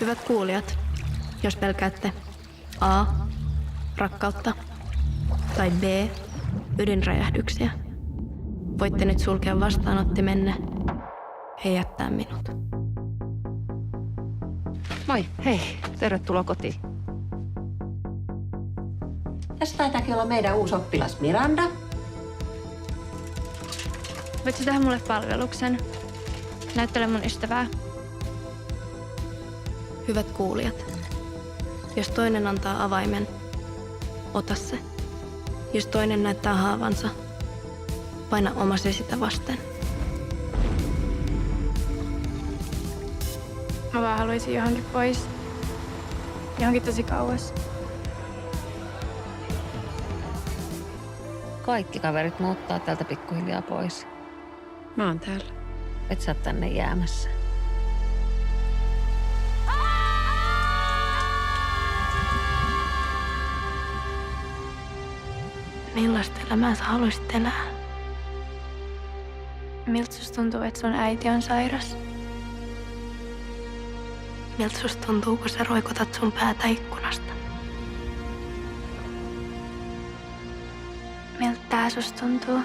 Hyvät kuulijat, jos pelkäätte A. Rakkautta tai B. Ydinräjähdyksiä, voitte nyt sulkea vastaanottimenne ja jättää minut. Moi, hei, tervetuloa kotiin. Tässä taitaakin olla meidän uusi oppilas Miranda. Voitko tehdä mulle palveluksen? Näyttele mun ystävää. Hyvät kuulijat, jos toinen antaa avaimen, ota se. Jos toinen näyttää haavansa, paina omasi sitä vasten. Mä vaan haluaisin johonkin pois. Johonkin tosi kauas. Kaikki kaverit muuttaa täältä pikkuhiljaa pois. Mä oon täällä. Et sä oot tänne jäämässä. Millaista elämää sä haluaisit elää? Miltä susta tuntuu, että sun äiti on sairas? Miltä susta tuntuu, kun sä roikotat sun päätä ikkunasta? Miltä tää susta tuntuu?